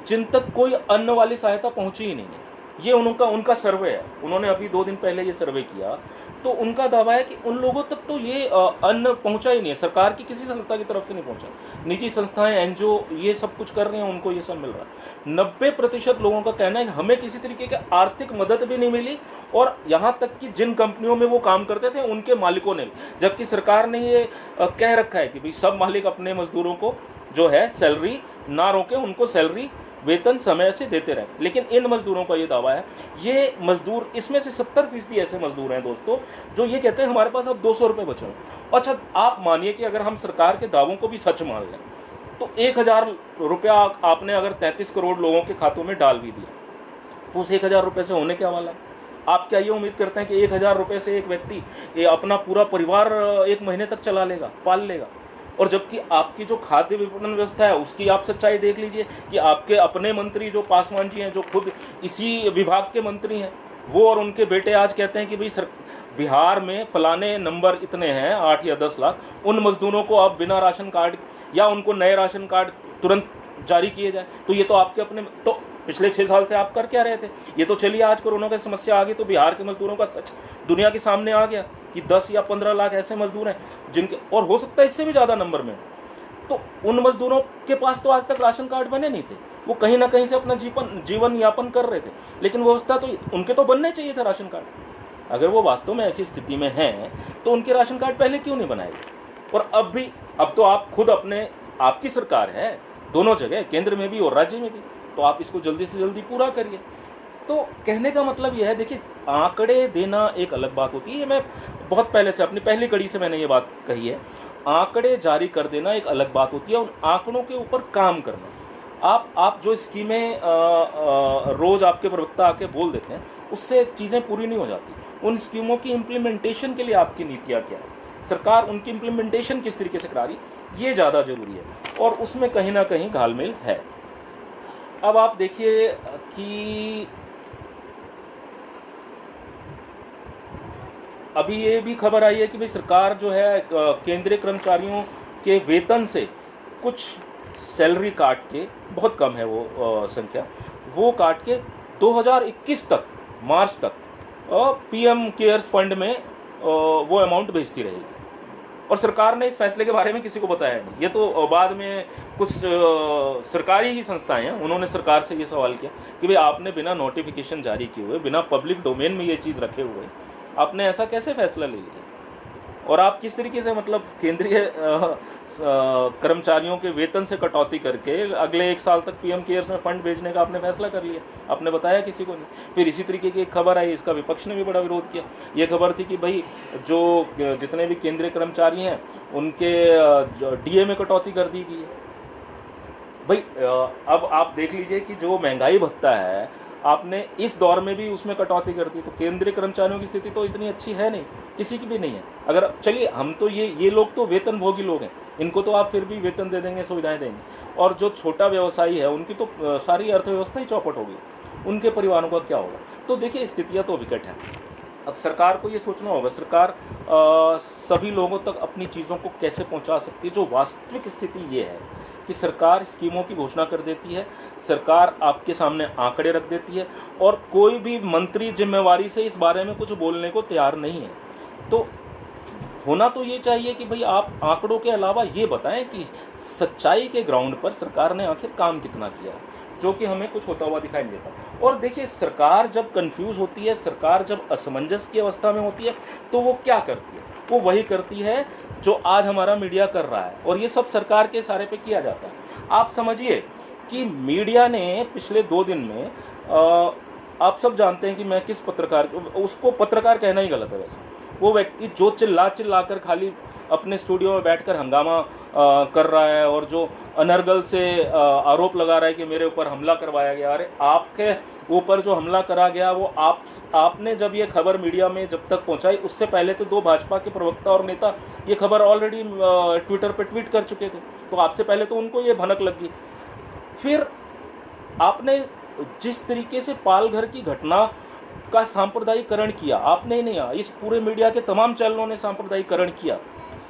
जिन तक कोई अन्न वाली सहायता पहुंची ही नहीं है। ये उनका सर्वे है, उन्होंने अभी 2 दिन पहले ये सर्वे किया, तो उनका दावा है कि उन लोगों तक तो ये अन्न पहुंचा ही नहीं है, सरकार की किसी संस्था की तरफ से नहीं पहुंचा। निजी संस्थाएं, एनजीओ ये सब कुछ कर रही हैं, उनको ये सब मिल रहा है। 90% लोगों का कहना है कि हमें किसी तरीके की आर्थिक मदद भी नहीं मिली, और यहाँ तक कि जिन कंपनियों में वो काम करते थे उनके मालिकों ने, जबकि सरकार ने ये कह रखा है कि भाई सब मालिक अपने मजदूरों को जो है सैलरी ना रोके, उनको सैलरी वेतन समय से देते रहे। लेकिन इन मजदूरों का ये दावा है, ये मजदूर, इसमें से 70% ऐसे मजदूर हैं दोस्तों जो ये कहते हैं हमारे पास अब 200 रुपये बचे हैं। अच्छा, आप मानिए कि अगर हम सरकार के दावों को भी सच मान लें तो 1000 रुपया आपने अगर 33 करोड़ लोगों के खातों में डाल भी दिया, तो उस 1000 रुपये से होने क्या वाला है? आप क्या ये उम्मीद करते हैं कि 1000 रुपये से एक व्यक्ति ये अपना पूरा परिवार 1 महीने तक चला लेगा, पाल लेगा? और जबकि आपकी जो खाद्य विपणन व्यवस्था है उसकी आप सच्चाई देख लीजिए कि आपके अपने मंत्री जो पासवान जी हैं, जो खुद इसी विभाग के मंत्री हैं, वो और उनके बेटे आज कहते हैं कि भाई बिहार में फलाने नंबर इतने हैं, 8 या 10 लाख, उन मजदूरों को अब बिना राशन कार्ड या उनको नए राशन कार्ड तुरंत जारी किए जाए। तो ये तो आपके अपने, तो पिछले 6 साल से आप कर क्या रहे थे? ये तो चलिए आज कोरोना की समस्या आ गई तो बिहार के मजदूरों का सच दुनिया के सामने आ गया कि 10 या 15 लाख ऐसे मजदूर हैं जिनके, और हो सकता है इससे भी ज़्यादा नंबर में, तो उन मजदूरों के पास तो आज तक राशन कार्ड बने नहीं थे। वो कहीं ना कहीं से अपना जीवन यापन कर रहे थे, लेकिन व्यवस्था तो उनके तो बनने चाहिए था राशन कार्ड। अगर वो वास्तव में ऐसी स्थिति में हैं तो उनके राशन कार्ड पहले क्यों नहीं बनाए? और अब तो आप खुद अपने, आपकी सरकार है दोनों जगह, केंद्र में भी और राज्य में भी, तो आप इसको जल्दी से जल्दी पूरा करिए। तो कहने का मतलब यह है, देखिए आंकड़े देना एक अलग बात होती है, मैं बहुत पहले से अपनी पहली कड़ी से मैंने ये बात कही है, आंकड़े जारी कर देना एक अलग बात होती है, उन आंकड़ों के ऊपर काम करना। आप जो स्कीमें रोज आपके प्रवक्ता आके बोल देते हैं उससे चीज़ें पूरी नहीं हो जाती। उन स्कीमों की इम्प्लीमेंटेशन के लिए आपकी नीतियाँ क्या है, सरकार उनकी इम्प्लीमेंटेशन किस तरीके से करा रही, ये ज़्यादा जरूरी है, और उसमें कहीं ना कहीं घालमेल है। अब आप देखिए कि अभी ये भी खबर आई है कि भाई सरकार जो है केंद्रीय कर्मचारियों के वेतन से कुछ सैलरी काट के, बहुत कम है वो संख्या, वो काट के 2021 तक, मार्च तक पीएम केयर्स फंड में वो अमाउंट भेजती रहेगी। और सरकार ने इस फैसले के बारे में किसी को बताया नहीं। ये तो बाद में कुछ सरकारी ही संस्थाएं हैं, उन्होंने सरकार से ये सवाल किया कि भाई आपने बिना नोटिफिकेशन जारी किए हुए, बिना पब्लिक डोमेन में ये चीज़ रखे हुए आपने ऐसा कैसे फैसला ले लिया, और आप किस तरीके से मतलब केंद्रीय कर्मचारियों के वेतन से कटौती करके अगले 1 साल तक पीएम केयर्स में फंड भेजने का आपने फैसला कर लिया, आपने बताया किसी को नहीं। फिर इसी तरीके की एक खबर आई, इसका विपक्ष ने भी बड़ा विरोध किया। ये खबर थी कि भाई जो जितने भी केंद्रीय कर्मचारी हैं उनके डीए में कटौती कर दी गई है। भाई अब आप देख लीजिए कि जो महंगाई भत्ता है आपने इस दौर में भी उसमें कटौती कर दी, तो केंद्रीय कर्मचारियों की स्थिति तो इतनी अच्छी है नहीं, किसी की भी नहीं है। अगर चलिए हम तो ये लोग तो वेतन भोगी लोग हैं, इनको तो आप फिर भी वेतन दे देंगे, सुविधाएं देंगे, और जो छोटा व्यवसायी है उनकी तो सारी अर्थव्यवस्था ही चौपट होगी, उनके परिवारों का क्या होगा? तो देखिए स्थितियाँ तो विकट हैं। अब सरकार को ये सोचना होगा, सरकार सभी लोगों तक अपनी चीज़ों को कैसे पहुंचा सकती है। जो वास्तविक स्थिति ये है कि सरकार स्कीमों की घोषणा कर देती है, सरकार आपके सामने आंकड़े रख देती है, और कोई भी मंत्री जिम्मेवारी से इस बारे में कुछ बोलने को तैयार नहीं है। तो होना तो ये चाहिए कि भाई आप आंकड़ों के अलावा ये बताएं कि सच्चाई के ग्राउंड पर सरकार ने आखिर काम कितना किया है, जो कि हमें कुछ होता हुआ दिखाई नहीं देता। और देखिए सरकार जब कंफ्यूज होती है, सरकार जब असमंजस की अवस्था में होती है, तो वो क्या करती है? वो वही करती है जो आज हमारा मीडिया कर रहा है, और ये सब सरकार के इशारे पे किया जाता है। आप समझिए कि मीडिया ने पिछले 2 दिन में आप सब जानते हैं कि मैं किस पत्रकार, उसको पत्रकार कहना ही गलत है वैसे, वो व्यक्ति जो चिल्ला कर खाली अपने स्टूडियो में बैठकर हंगामा कर रहा है, और जो अनर्गल से आरोप लगा रहा है कि मेरे ऊपर हमला करवाया गया। अरे आपके ऊपर जो हमला करा गया वो आपने जब ये खबर मीडिया में जब तक पहुंचाई, उससे पहले तो 2 भाजपा के प्रवक्ता और नेता ये खबर ऑलरेडी ट्विटर पे ट्वीट कर चुके थे, तो आपसे पहले तो उनको ये भनक लग गई। फिर आपने जिस तरीके से पालघर की घटना का सांप्रदायिकरण किया, आपने ही नहीं, इस पूरे मीडिया के तमाम चैनलों ने सांप्रदायिकरण किया।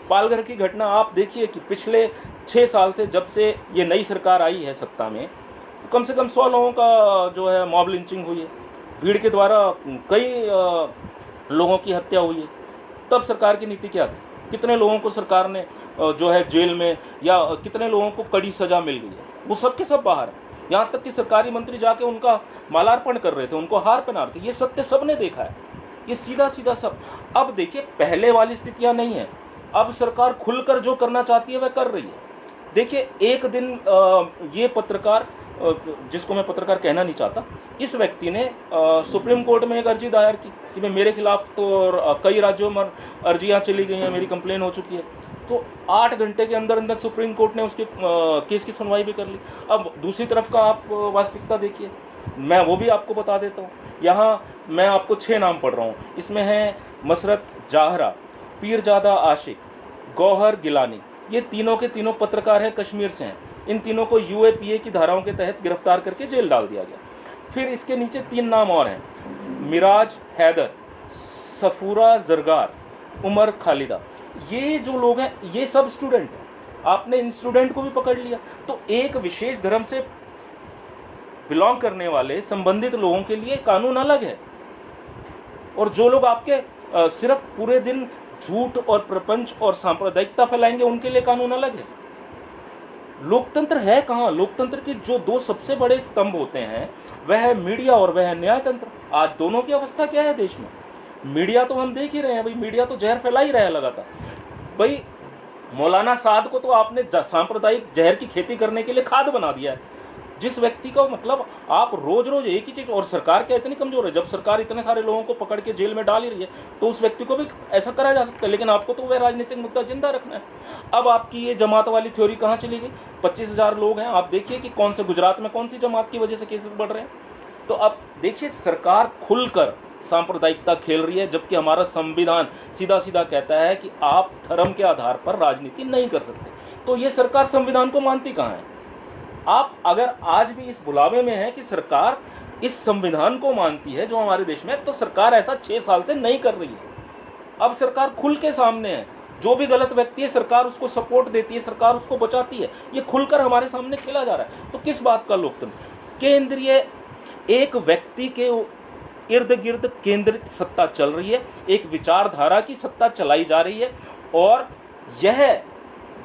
पालघर की घटना आप देखिए कि पिछले 6 साल से, जब से ये नई सरकार आई है सत्ता में, कम से कम 100 लोगों का जो है मॉब लिंचिंग हुई है, भीड़ के द्वारा कई लोगों की हत्या हुई है। तब सरकार की नीति क्या थी? कितने लोगों को सरकार ने जो है जेल में, या कितने लोगों को कड़ी सजा मिल गई है? वो सब के सब बाहर है। यहाँ तक कि सरकारी मंत्री जाके उनका मालार्पण कर रहे थे, उनको हार पहना रहे थे। ये सत्य सबने देखा है, ये सीधा सीधा सब। अब देखिए, पहले वाली स्थितियां नहीं है। अब सरकार खुलकर जो करना चाहती है वह कर रही है। देखिए, एक दिन ये पत्रकार, जिसको मैं पत्रकार कहना नहीं चाहता, इस व्यक्ति ने सुप्रीम कोर्ट में एक अर्जी दायर की कि मेरे खिलाफ तो कई राज्यों में अर्जियां चली गई हैं, मेरी कंप्लेन हो चुकी है। तो 8 घंटे के अंदर अंदर सुप्रीम कोर्ट ने उसके केस की सुनवाई भी कर ली। अब दूसरी तरफ का आप वास्तविकता देखिए, मैं वो भी आपको बता देता हूँ। यहाँ मैं आपको 6 नाम पढ़ रहा हूँ। इसमें है मसरत जाहरा, पीरजादा आशिक, गौहर गिलानी। ये तीनों के तीनों पत्रकार हैं, कश्मीर से हैं। इन तीनों को यूएपीए की धाराओं के तहत गिरफ्तार करके जेल डाल दिया गया। फिर इसके नीचे 3 नाम और हैं, मिराज हैदर, सफूरा जरगार, उमर खालिदा। ये जो लोग हैं ये सब स्टूडेंट हैं। आपने इन स्टूडेंट को भी पकड़ लिया। तो एक विशेष धर्म से बिलोंग करने वाले संबंधित लोगों के लिए कानून अलग है, और जो लोग आपके सिर्फ पूरे दिन झूठ और प्रपंच और सांप्रदायिकता फैलाएंगे उनके लिए कानून अलग है। लोकतंत्र है कहाँ? लोकतंत्र के जो 2 सबसे बड़े स्तंभ होते हैं वह है मीडिया और वह है न्यायतंत्र। आज दोनों की अवस्था क्या है देश में? मीडिया तो हम देख ही रहे हैं भाई, मीडिया तो जहर फैला ही रहा है लगातार। भाई मौलाना साद को तो आपने सांप्रदायिक जहर की खेती करने के लिए खाद बना दिया है। जिस व्यक्ति को मतलब आप रोज रोज एक ही चीज, और सरकार क्या इतनी कमजोर है? जब सरकार इतने सारे लोगों को पकड़ के जेल में डाल ही रही है तो उस व्यक्ति को भी ऐसा करा जा सकता है, लेकिन आपको तो वह राजनीतिक मुद्दा जिंदा रखना है। अब आपकी ये जमात वाली थ्योरी कहाँ चली गई? 25,000 लोग हैं, आप देखिए कि कौन से गुजरात में कौन सी जमात की वजह से केसेस बढ़ रहे हैं। तो अब देखिए, सरकार खुलकर सांप्रदायिकता खेल रही है, जबकि हमारा संविधान सीधा सीधा कहता है कि आप धर्म के आधार पर राजनीति नहीं कर सकते। तो ये सरकार संविधान को मानती कहाँ है? आप अगर आज भी इस बुलावे में है कि सरकार इस संविधान को मानती है जो हमारे देश में, तो सरकार ऐसा 6 साल से नहीं कर रही है। अब सरकार खुल के सामने है, जो भी गलत व्यक्ति है सरकार उसको सपोर्ट देती है, सरकार उसको बचाती है। ये खुलकर हमारे सामने खेला जा रहा है। तो किस बात का लोकतंत्र? केंद्रीय एक व्यक्ति के इर्द गिर्द केंद्रित सत्ता चल रही है, एक विचारधारा की सत्ता चलाई जा रही है, और यह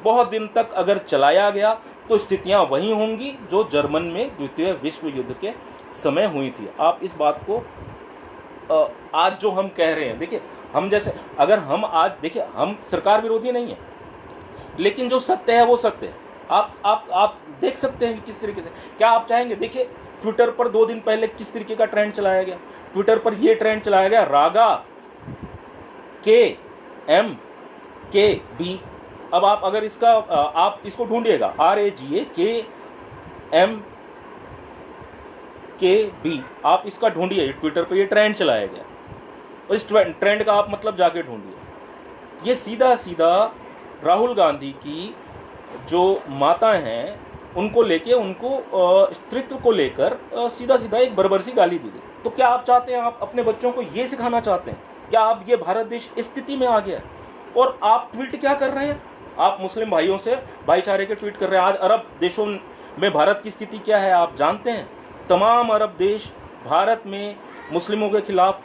बहुत दिन तक अगर चलाया गया तो स्थितियां वही होंगी जो जर्मन में द्वितीय विश्व युद्ध के समय हुई थी। आप इस बात को आज जो हम कह रहे हैं, देखिए हम जैसे, अगर हम आज देखिए, हम सरकार विरोधी नहीं है, लेकिन जो सत्य है वो सत्य है। आप देख सकते हैं कि किस तरीके से, क्या आप चाहेंगे? देखिए ट्विटर पर 2 दिन पहले किस तरीके का ट्रेंड चलाया गया। ट्विटर पर यह ट्रेंड चलाया गया, रागा KMKB। अब आप अगर इसका आप इसको ढूंढिएगा, RAGAKMKB, आप इसका ढूंढिए ट्विटर पर, ये ट्रेंड चलाया गया। और इस ट्रेंड का आप मतलब जाके ढूंढिए। ये सीधा सीधा राहुल गांधी की जो माता हैं उनको लेके, उनको स्त्रीत्व को लेकर सीधा सीधा एक बर्बरसी गाली दी गई। तो क्या आप चाहते हैं, आप अपने बच्चों को ये सिखाना चाहते हैं? क्या आप ये भारत देश इस स्थिति में आ गया है? और आप ट्वीट क्या कर रहे हैं? आप मुस्लिम भाइयों से भाईचारे के ट्वीट कर रहे हैं। आज अरब देशों में भारत की स्थिति क्या है आप जानते हैं? तमाम अरब देश भारत में मुस्लिमों के खिलाफ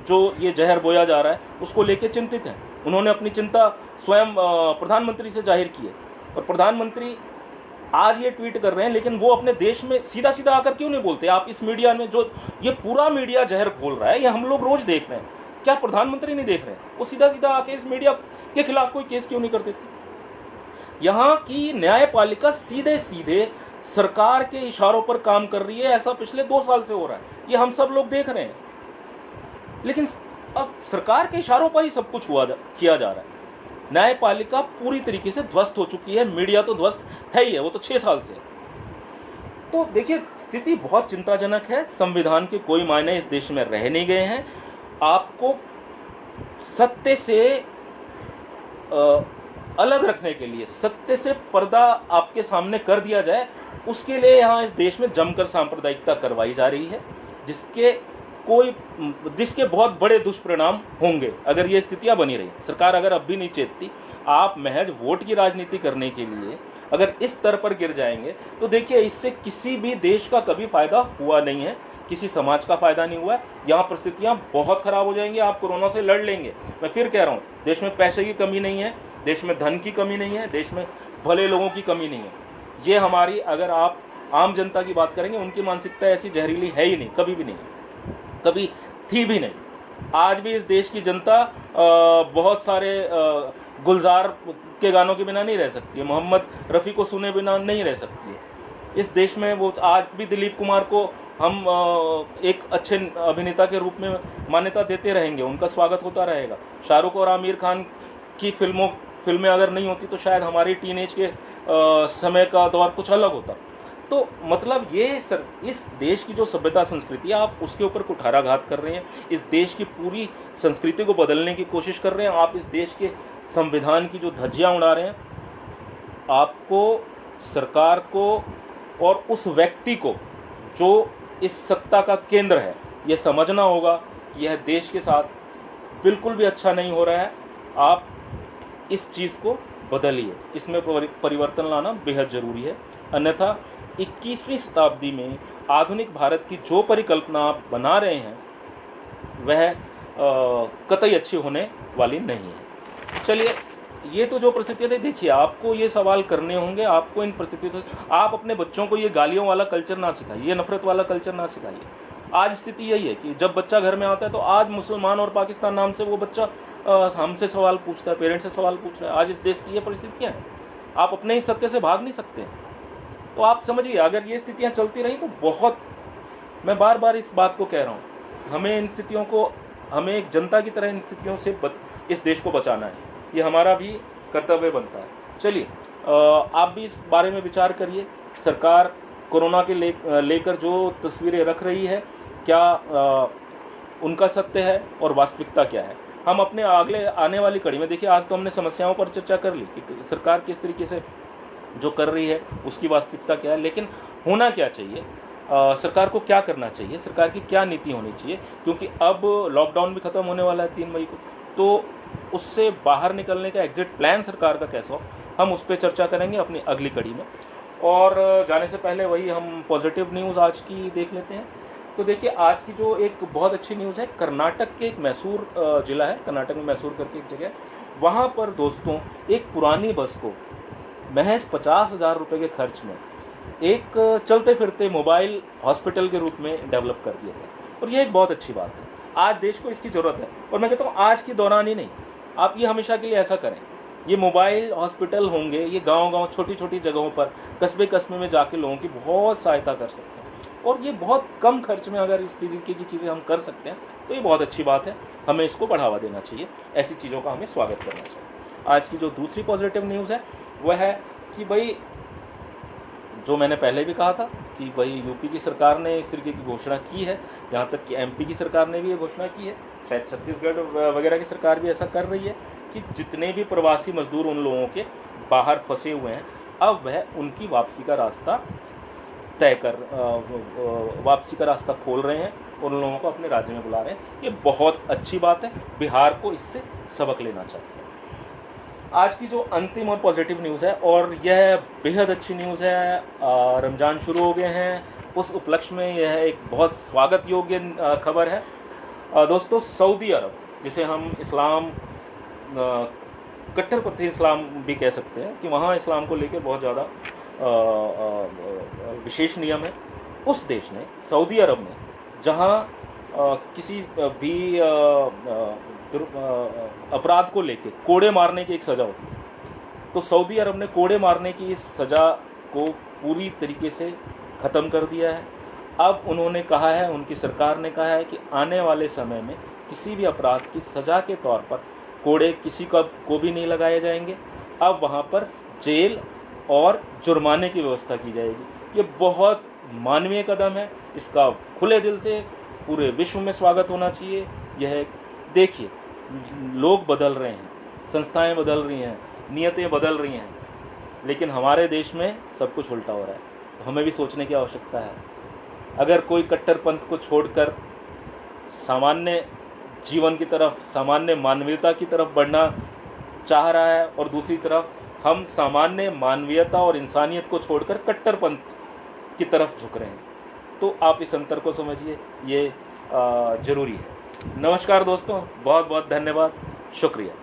जो ये जहर बोया जा रहा है उसको लेके चिंतित हैं। उन्होंने अपनी चिंता स्वयं प्रधानमंत्री से जाहिर की है, और प्रधानमंत्री आज ये ट्वीट कर रहे हैं, लेकिन वो अपने देश में सीधा सीधा आकर क्यों नहीं बोलते? आप इस मीडिया में जो ये पूरा मीडिया जहर बोल रहा है, ये हम लोग रोज देख रहे हैं, क्या प्रधानमंत्री नहीं देख रहे हैं? वो सीधा सीधा आके इस मीडिया के खिलाफ कोई केस क्यों नहीं कर देती? यहाँ की न्यायपालिका सीधे सीधे सरकार के इशारों पर काम कर रही है। ऐसा पिछले 2 साल से हो रहा है, ये हम सब लोग देख रहे हैं। लेकिन अब सरकार के इशारों पर ही सब कुछ किया जा रहा है। न्यायपालिका पूरी तरीके से ध्वस्त हो चुकी है, मीडिया तो ध्वस्त है ही है, वो तो 6 साल से। तो देखिए स्थिति बहुत चिंताजनक है। संविधान के कोई मायने इस देश में रह नहीं गए हैं। आपको सत्य से अलग रखने के लिए, सत्य से पर्दा आपके सामने कर दिया जाए, उसके लिए यहाँ इस देश में जमकर सांप्रदायिकता करवाई जा रही है, जिसके बहुत बड़े दुष्परिणाम होंगे अगर ये स्थितियां बनी रही। सरकार अगर अब भी नहीं चेतती, आप महज वोट की राजनीति करने के लिए अगर इस स्तर पर गिर जाएंगे तो देखिए इससे किसी भी देश का कभी फायदा हुआ नहीं है, किसी समाज का फायदा नहीं हुआ है। यहाँ परिस्थितियाँ बहुत खराब हो जाएंगी, आप कोरोना से लड़ लेंगे। मैं फिर कह रहा हूँ, देश में पैसे की कमी नहीं है, देश में धन की कमी नहीं है, देश में भले लोगों की कमी नहीं है। ये हमारी, अगर आप आम जनता की बात करेंगे, उनकी मानसिकता ऐसी जहरीली है ही नहीं, कभी भी नहीं, कभी थी भी नहीं। आज भी इस देश की जनता बहुत सारे गुलजार के गानों के बिना नहीं रह सकती है, मोहम्मद रफ़ी को सुने बिना नहीं रह सकती है। इस देश में वो आज भी दिलीप कुमार को हम एक अच्छे अभिनेता के रूप में मान्यता देते रहेंगे, उनका स्वागत होता रहेगा। शाहरुख और आमिर खान की फिल्में अगर नहीं होती तो शायद हमारी टीनेज के समय का दौर कुछ अलग होता। तो मतलब ये इस देश की जो सभ्यता संस्कृति है, आप उसके ऊपर कुठाराघात कर रहे हैं, इस देश की पूरी संस्कृति को बदलने की कोशिश कर रहे हैं, आप इस देश के संविधान की जो धज्जियां उड़ा रहे हैं। आपको, सरकार को और उस व्यक्ति को जो इस सत्ता का केंद्र है, ये समझना होगा कि यह देश के साथ बिल्कुल भी अच्छा नहीं हो रहा है। आप इस चीज़ को बदलिए, इसमें परिवर्तन लाना बेहद ज़रूरी है। अन्यथा 21वीं शताब्दी में आधुनिक भारत की जो परिकल्पना आप बना रहे हैं वह कतई अच्छी होने वाली नहीं है। चलिए, ये तो जो परिस्थितियाँ थी, देखिए आपको ये सवाल करने होंगे, आपको इन परिस्थितियों से, आप अपने बच्चों को ये गालियों वाला कल्चर ना सिखाइए, ये नफरत वाला कल्चर ना सिखाइए। आज स्थिति यही है कि जब बच्चा घर में आता है तो आज मुसलमान और पाकिस्तान नाम से वो बच्चा हमसे सवाल पूछता है, पेरेंट्स से सवाल पूछ रहा है। आज इस देश की ये परिस्थितियाँ हैं, आप अपने ही सत्य से भाग नहीं सकते। तो आप समझिए, अगर ये स्थितियाँ चलती रही तो बहुत, मैं बार बार इस बात को कह रहा हूँ, हमें इन स्थितियों को, हमें एक जनता की तरह इन स्थितियों से इस देश को बचाना है, ये हमारा भी कर्तव्य बनता है। चलिए, आप भी इस बारे में विचार करिए। सरकार कोरोना के लेकर जो तस्वीरें रख रही है, क्या उनका सत्य है और वास्तविकता क्या है? हम अपने अगले आने वाली कड़ी में, देखिए आज तो हमने समस्याओं पर चर्चा कर ली कि सरकार किस तरीके से जो कर रही है उसकी वास्तविकता क्या है, लेकिन होना क्या चाहिए, सरकार को क्या करना चाहिए, सरकार की क्या नीति होनी चाहिए। क्योंकि अब लॉकडाउन भी ख़त्म होने वाला है 3 मई को, तो उससे बाहर निकलने का एग्जिट प्लान सरकार का कैसा हो, हम उस पर चर्चा करेंगे अपनी अगली कड़ी में। और जाने से पहले वही हम पॉजिटिव न्यूज़ आज की देख लेते हैं। तो देखिए, आज की जो एक बहुत अच्छी न्यूज़ है, कर्नाटक के एक मैसूर ज़िला है, कर्नाटक में मैसूर करके एक जगह, वहाँ पर दोस्तों एक पुरानी बस को महज 50,000 रुपये के खर्च में एक चलते फिरते मोबाइल हॉस्पिटल के रूप में डेवलप कर दिया गया। और ये एक बहुत अच्छी बात है, आज देश को इसकी ज़रूरत है। और मैं कहता हूँ आज के दौरान ही नहीं, आप ये हमेशा के लिए ऐसा करें। ये मोबाइल हॉस्पिटल होंगे, ये गांव-गांव, छोटी-छोटी जगहों पर, कस्बे-कस्बे में जाके लोगों की बहुत सहायता कर सकते हैं। और ये बहुत कम खर्च में अगर इस तरीके की चीज़ें हम कर सकते हैं तो ये बहुत अच्छी बात है, हमें इसको बढ़ावा देना चाहिए, ऐसी चीज़ों का हमें स्वागत करना चाहिए। आज की जो दूसरी पॉजिटिव न्यूज़ है वह है कि भाई, जो मैंने पहले भी कहा था कि भाई यूपी की सरकार ने इस तरीके की घोषणा की है, यहाँ तक कि एमपी की सरकार ने भी ये घोषणा की है, शायद छत्तीसगढ़ वगैरह की सरकार भी ऐसा कर रही है कि जितने भी प्रवासी मजदूर उन लोगों के बाहर फंसे हुए हैं, अब वह उनकी वापसी का रास्ता वापसी का रास्ता खोल रहे हैं और उन लोगों को अपने राज्य में बुला रहे हैं। ये बहुत अच्छी बात है, बिहार को इससे सबक लेना चाहिए। आज की जो अंतिम और पॉजिटिव न्यूज़ है, और यह बेहद अच्छी न्यूज़ है, रमज़ान शुरू हो गए हैं, उस उपलक्ष्य में यह एक बहुत स्वागत योग्य खबर है। दोस्तों, सऊदी अरब, जिसे हम इस्लाम, कट्टरपंथी इस्लाम भी कह सकते हैं, कि वहाँ इस्लाम को लेकर बहुत ज़्यादा विशेष नियम है, उस देश ने, सऊदी अरब ने, जहाँ किसी भी अपराध को लेके कोड़े मारने की एक सज़ा होती है, तो सऊदी अरब ने कोड़े मारने की इस सज़ा को पूरी तरीके से ख़त्म कर दिया है। अब उन्होंने कहा है, उनकी सरकार ने कहा है कि आने वाले समय में किसी भी अपराध की सज़ा के तौर पर कोड़े किसी को भी नहीं लगाए जाएंगे। अब वहाँ पर जेल और जुर्माने की व्यवस्था की जाएगी। ये बहुत मानवीय कदम है, इसका खुले दिल से पूरे विश्व में स्वागत होना चाहिए। यह देखिए, लोग बदल रहे हैं, संस्थाएं बदल रही हैं, नियतें बदल रही हैं, लेकिन हमारे देश में सब कुछ उल्टा हो रहा है। तो हमें भी सोचने की आवश्यकता है। अगर कोई कट्टरपंथ को छोड़कर सामान्य जीवन की तरफ, सामान्य मानवीयता की तरफ बढ़ना चाह रहा है, और दूसरी तरफ हम सामान्य मानवीयता और इंसानियत को छोड़कर कट्टरपंथ की तरफ झुक रहे हैं। तो आप इस अंतर को समझिए, ये ज़रूरी है। नमस्कार दोस्तों, बहुत बहुत धन्यवाद, शुक्रिया।